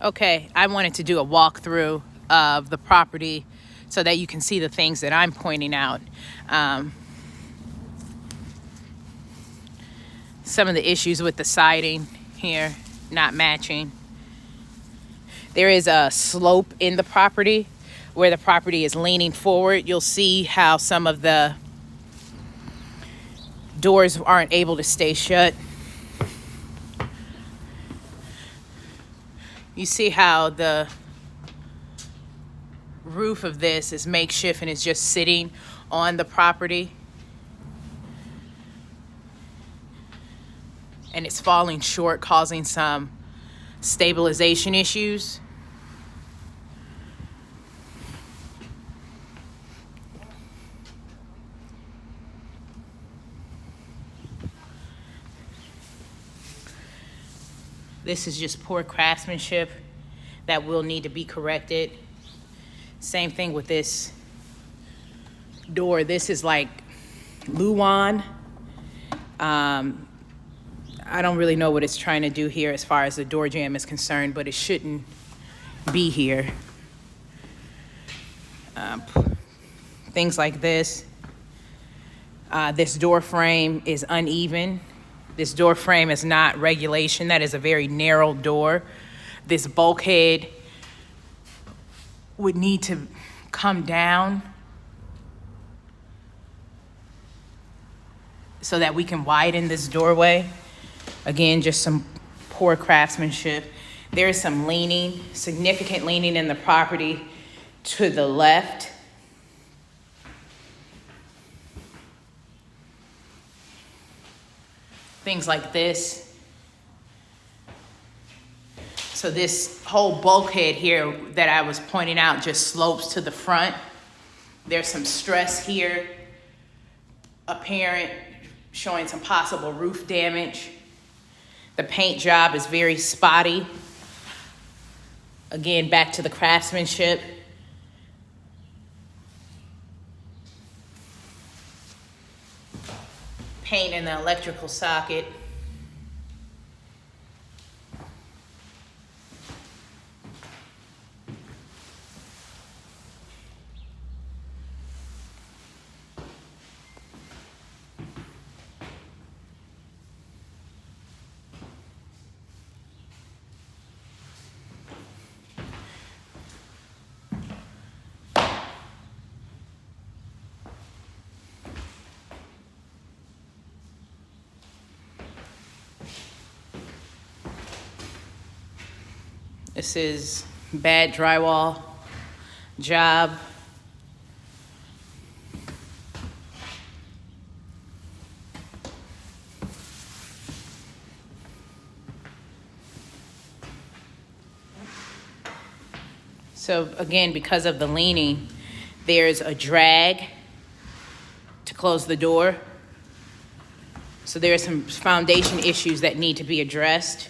Okay, I wanted to do a walkthrough of the property so that you can see the things that I'm pointing out. Some of the issues with the siding here not matching. There is a slope in the property where the property is leaning forward. You'll see how some of the doors aren't able to stay shut. You see how the roof of this is makeshift and is just sitting on the property. And it's falling short, causing some stabilization issues. This is just poor craftsmanship that will need to be corrected. Same thing with this door. This is like Luan. I don't really know what it's trying to do here as far as the door jamb is concerned, but it shouldn't be here. Things like this. This door frame is uneven. This door frame is not regulation. That is a very narrow door. This bulkhead would need to come down so that we can widen this doorway. Again, just some poor craftsmanship. There is some leaning, significant leaning in the property to the left. Things like this. So this whole bulkhead here that I was pointing out just slopes to the front. There's some stress here, apparent, showing some possible roof damage. The paint job is very spotty. Again, back to the craftsmanship. Paint in the electrical socket. This is bad drywall job. So again, because of the leaning, there's a drag to close the door. So there are some foundation issues that need to be addressed.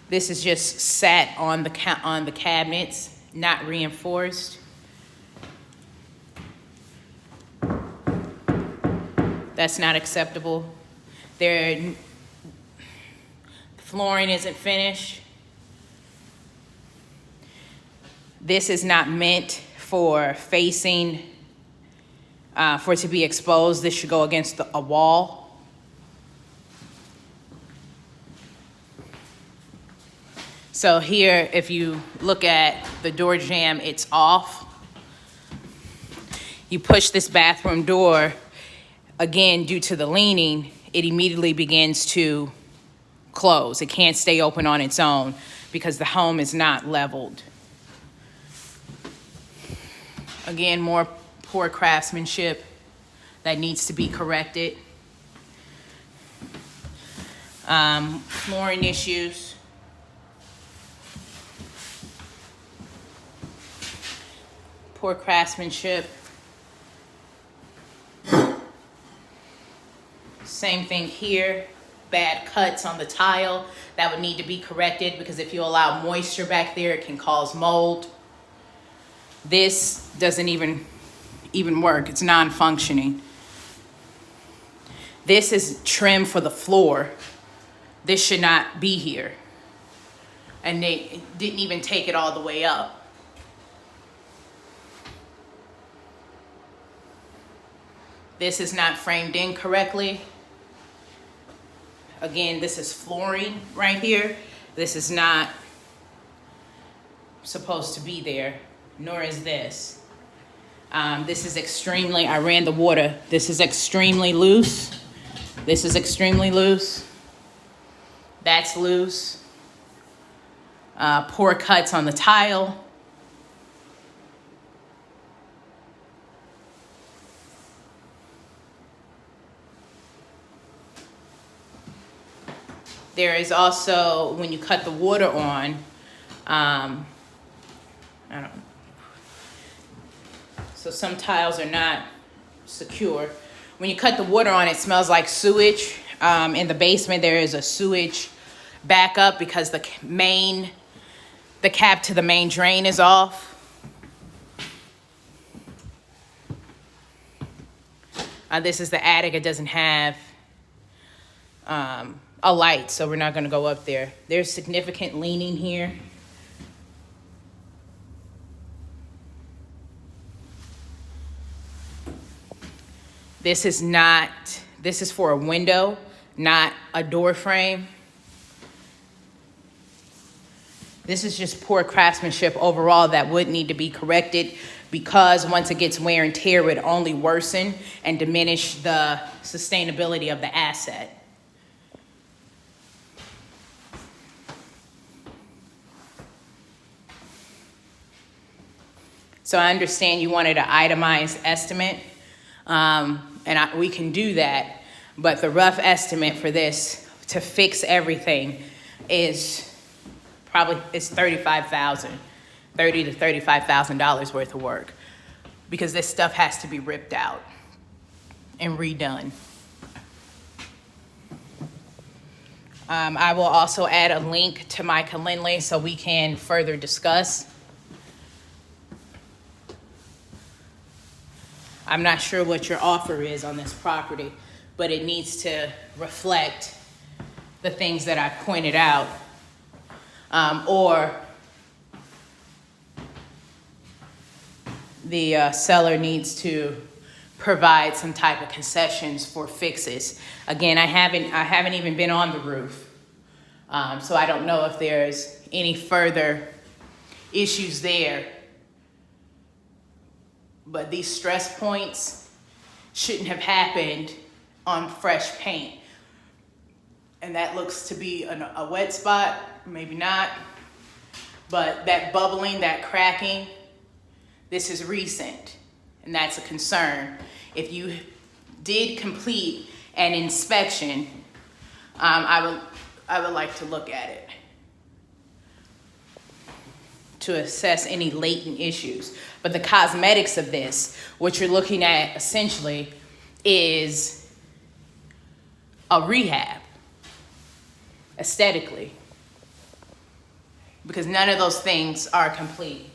This is just sat on the cabinets, not reinforced. That's not acceptable. Flooring isn't finished. This is not meant for facing, for it to be exposed. This should go against a wall. So here, if you look at the door jamb, it's off. You push this bathroom door, again, due to the leaning, it immediately begins to close. It can't stay open on its own because the home is not leveled. Again, more poor craftsmanship that needs to be corrected. Flooring issues. Poor craftsmanship. Same thing here. Bad cuts on the tile that would need to be corrected because if you allow moisture back there, it can cause mold. This doesn't even work. It's non-functioning. This is trim for the floor. This should not be here. And they didn't even take it all the way up. This is not framed in correctly. Again, this is flooring right here. This is not supposed to be there, nor is this. This is extremely, I ran the water. This is extremely loose. This is extremely loose. That's loose. Poor cuts on the tile. There is also, when you cut the water on, so some tiles are not secure. When you cut the water on, it smells like sewage. In the basement, there is a sewage backup because the cap to the main drain is off. This is the attic. It doesn't have a light, so we're not going to go up there. There's significant leaning here. This is for a window, not a door frame. This is just poor craftsmanship overall that would need to be corrected, because once it gets wear and tear, it would only worsen and diminish the sustainability of the asset. So I understand you wanted an itemized estimate, and we can do that, but the rough estimate for this to fix everything is probably $35,000 to $35,000 worth of work, because this stuff has to be ripped out and redone. I will also add a link to Micah Lindley so we can further discuss. I'm not sure what your offer is on this property, but it needs to reflect the things that I pointed out, or the seller needs to provide some type of concessions for fixes. Again, I haven't even been on the roof, so I don't know if there's any further issues there. But these stress points shouldn't have happened on fresh paint. And that looks to be a wet spot, maybe not. But that bubbling, that cracking, this is recent, and that's a concern. If you did complete an inspection, I would like to look at it to assess any latent issues. But the cosmetics of this, what you're looking at essentially is a rehab, aesthetically, because none of those things are complete.